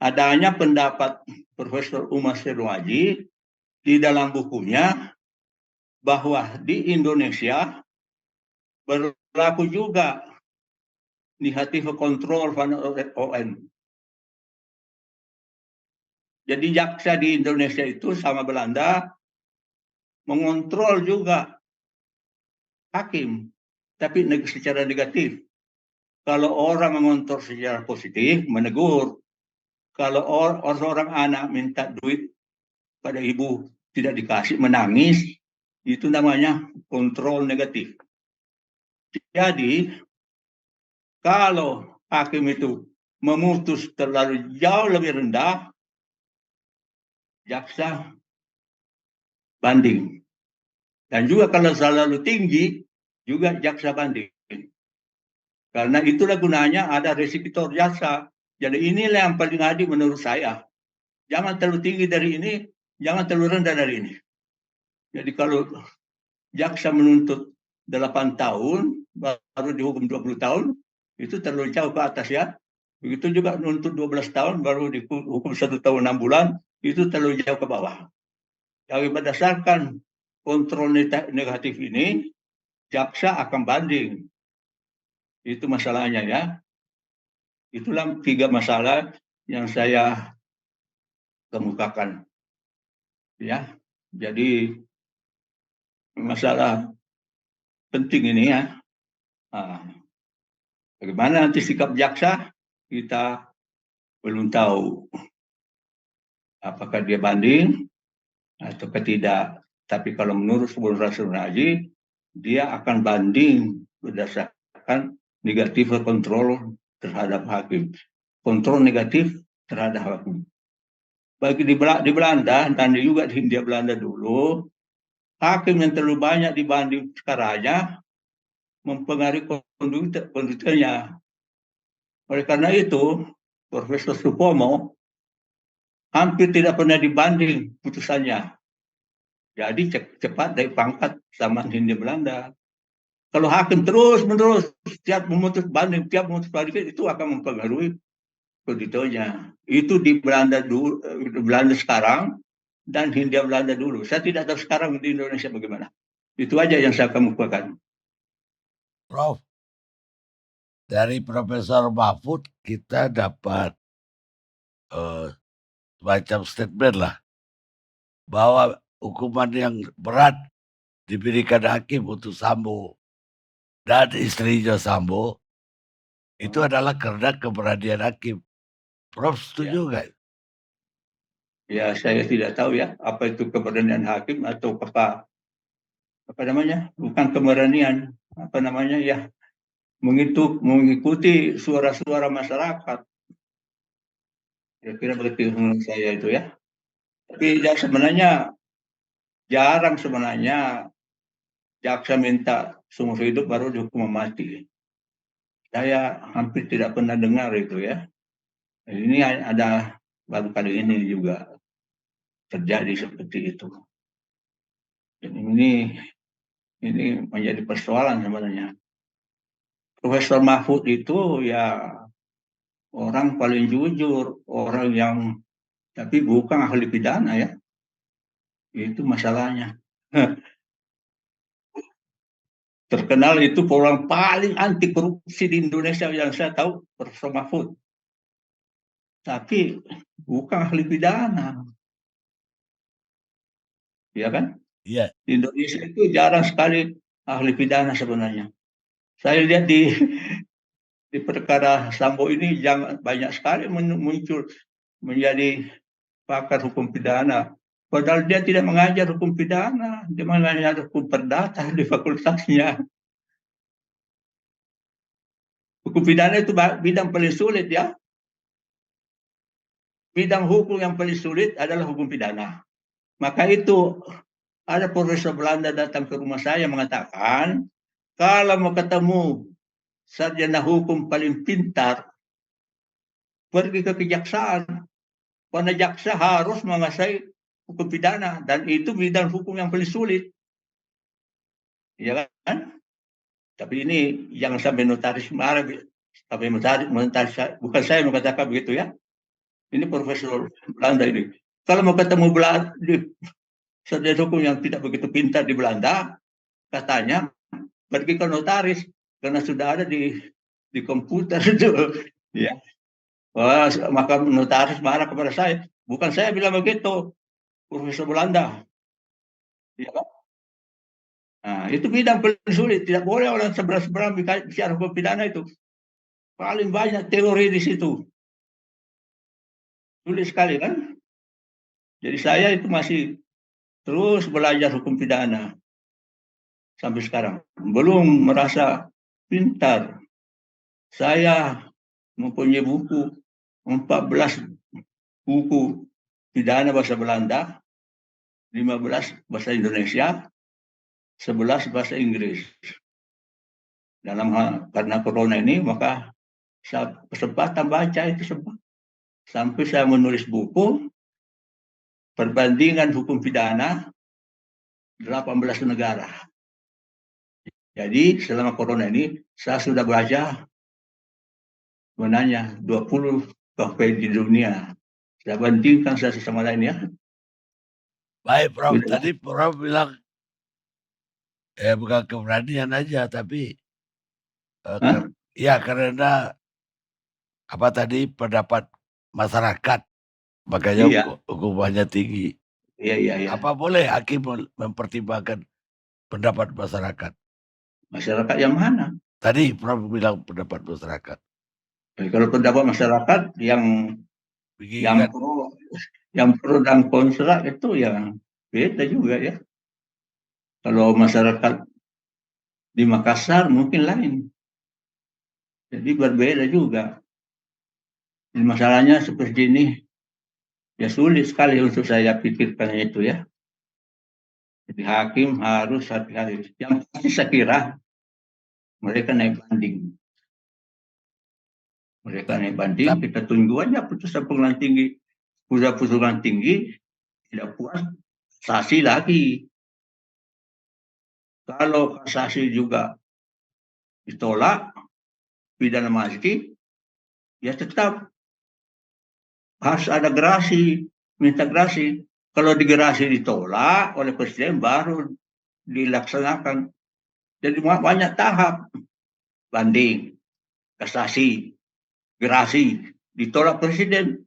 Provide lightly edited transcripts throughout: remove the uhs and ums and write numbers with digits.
adanya pendapat Profesor Umar Sirwaji di dalam bukunya bahwa di Indonesia berlaku juga negative control van ON. Jadi jaksa di Indonesia itu sama Belanda mengontrol juga hakim, tapi secara negatif. Kalau orang mengontrol secara positif, menegur. Kalau orang anak minta duit pada ibu tidak dikasih, menangis, itu namanya kontrol negatif. Jadi, kalau hakim itu memutus terlalu jauh lebih rendah, jaksa banding. Dan juga kalau terlalu tinggi, juga jaksa banding. Karena itulah gunanya ada resikutor jaksa. Jadi inilah yang paling adil menurut saya. Jangan terlalu tinggi dari ini, jangan terlalu rendah dari ini. Jadi kalau jaksa menuntut 8 tahun, baru dihukum 20 tahun, itu terlalu jauh ke atas ya. Begitu juga menuntut 12 tahun, baru dihukum 1 tahun 6 bulan, itu terlalu jauh ke bawah. Jadi berdasarkan kontrol negatif ini, jaksa akan banding. Itu masalahnya ya. Itulah 3 masalah yang saya kemukakan. Ya, jadi masalah penting ini ya. Nah, bagaimana nanti sikap jaksa, kita belum tahu. Apakah dia banding atau tidak. Tapi kalau menurut Subul Rasul Haji, dia akan banding berdasarkan negatif kontrol terhadap hakim. Kontrol negatif terhadap hakim. Bagi di Belanda dan juga di Hindia Belanda dulu, hakim yang terlalu banyak dibanding sekarangnya mempengaruhi konduitnya. Oleh karena itu, Profesor Supomo hampir tidak pernah dibanding putusannya. Jadi cepat dari pangkat zaman Hindia Belanda. Kalau hakim terus-menerus tiap memutus banding, tiap memutus banding itu akan mempengaruhi kreditonya. Itu di Belanda dulu, Belanda sekarang dan Hindia Belanda dulu. Saya tidak tahu sekarang di Indonesia bagaimana. Itu aja yang saya kemukakan. Prof, dari Profesor Mahfud kita dapat semacam statement lah bahwa hukuman yang berat diberikan hakim untuk Sambo dan istrinya Sambo itu adalah karena keberanian hakim. Prof setuju nggak? Ya, saya tidak tahu ya apa itu keberanian hakim atau apa namanya? Bukan keberanian, apa namanya ya? Mengikuti suara-suara masyarakat. Kira-kira begitu menurut saya itu ya. Tapi ya, sebenarnya jarang sebenarnya jaksa minta seumur hidup baru dihukum mati. Saya hampir tidak pernah dengar itu ya. Ini ada baru kali ini juga terjadi seperti itu. Dan ini menjadi persoalan sebenarnya. Profesor Mahfud itu ya orang paling jujur, orang yang tapi bukan ahli pidana ya. Itu masalahnya. Terkenal itu orang paling anti korupsi di Indonesia yang saya tahu, Profesor Mahfud. Tapi bukan ahli pidana. Ya kan? Iya. Di Indonesia itu jarang sekali ahli pidana sebenarnya. Saya lihat di perkara Sambo ini banyak sekali muncul menjadi pakar hukum pidana. Padahal dia tidak mengajar hukum pidana, dia mengajar hukum perdata di fakultasnya. Hukum pidana itu bidang paling sulit ya. Bidang hukum yang paling sulit adalah hukum pidana. Maka itu ada profesor Belanda datang ke rumah saya mengatakan, kalau mau ketemu sarjana hukum paling pintar, pergi ke kejaksaan. Karena jaksa harus menguasai hukum pidana dan itu bidang hukum yang paling sulit. Ya kan? Tapi ini jangan sampai notaris marah, sampai notaris bukan saya mengatakan begitu ya. Ini profesor Belanda ini. Kalau mau ketemu Belanda, sarjana hukum yang tidak begitu pintar di Belanda, katanya pergi ke notaris karena sudah ada di komputer itu. Ya. Wah, maka notaris marah kepada saya. Bukan saya bilang begitu, profesor Belanda. Ya, kan? Nah, itu bidang paling sulit. Tidak boleh orang seberang-seberang bicara hukum pidana itu. Paling banyak teori di situ. Sulit sekali kan? Jadi saya itu masih terus belajar hukum pidana sampai sekarang. Belum merasa pintar. Saya mempunyai buku 14 buku pidana bahasa Belanda, 15 bahasa Indonesia, 11 bahasa Inggris. Karena corona ini maka saya kesempatan baca itu semua. Sampai saya menulis buku perbandingan hukum pidana 18 negara. Jadi selama corona ini saya sudah baca sebenarnya 20 kafe di dunia. Saya bandingkan satu sama lain ya. Baik, Prof. Sudah. Tadi Prof bilang bukan keberanian aja, tapi Hah? ya karena apa tadi pendapat masyarakat, makanya Iya, hukumannya tinggi. iya, iya, iya. Apa boleh hakim mempertimbangkan pendapat masyarakat? Masyarakat yang mana? Tadi Prof bilang pendapat masyarakat. Kalau pendapat masyarakat yang Begini pro, yang pro dan kontra itu yang beda juga ya. Kalau masyarakat di Makassar mungkin lain. Jadi berbeda juga. Jadi masalahnya seperti ini, ya sulit sekali untuk saya pikirkan itu ya. Jadi hakim harus hati-hati. Yang pasti saya kira mereka naik banding. Mereka naik banding, kita tunggu aja putusan pengadilan tinggi. Putusan tinggi tidak puas, kasasi lagi. Kalau kasasi juga ditolak, pidana mati, ya tetap harus ada gerasi, minta gerasi. Kalau digerasi ditolak oleh presiden baru dilaksanakan. Jadi banyak tahap, banding, kasasi, gerasi, ditolak presiden,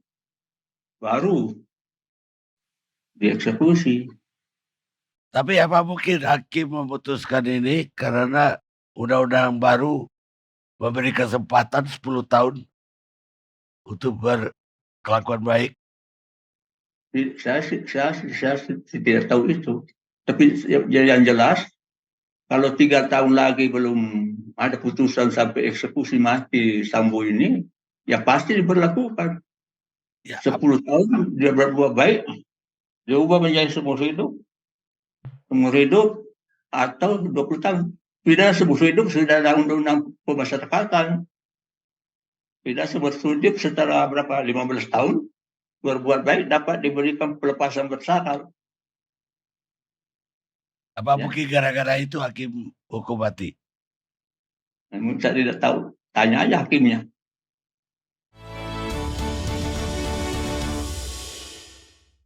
baru dieksekusi. Tapi apa mungkin hakim memutuskan ini karena undang-undang baru memberi kesempatan 10 tahun untuk berkelakuan baik? Saya tidak tahu itu. Tapi yang jelas, kalau 3 tahun lagi belum ada putusan sampai eksekusi mati Sambo ini, ya pasti diberlakukan. Ya, 10 tahun dia berbuat baik, dia ubah menjadi seumur hidup atau 20 tahun. Pidana seumur hidup sudah ada undang-undang pemasyarakatan. Pidana seumur hidup setelah berapa 15 tahun berbuat baik dapat diberikan pelepasan bersyarat. apa Ya. mungkin gara-gara itu hakim hukum mati? Saya tidak tahu, tanya aja hakimnya.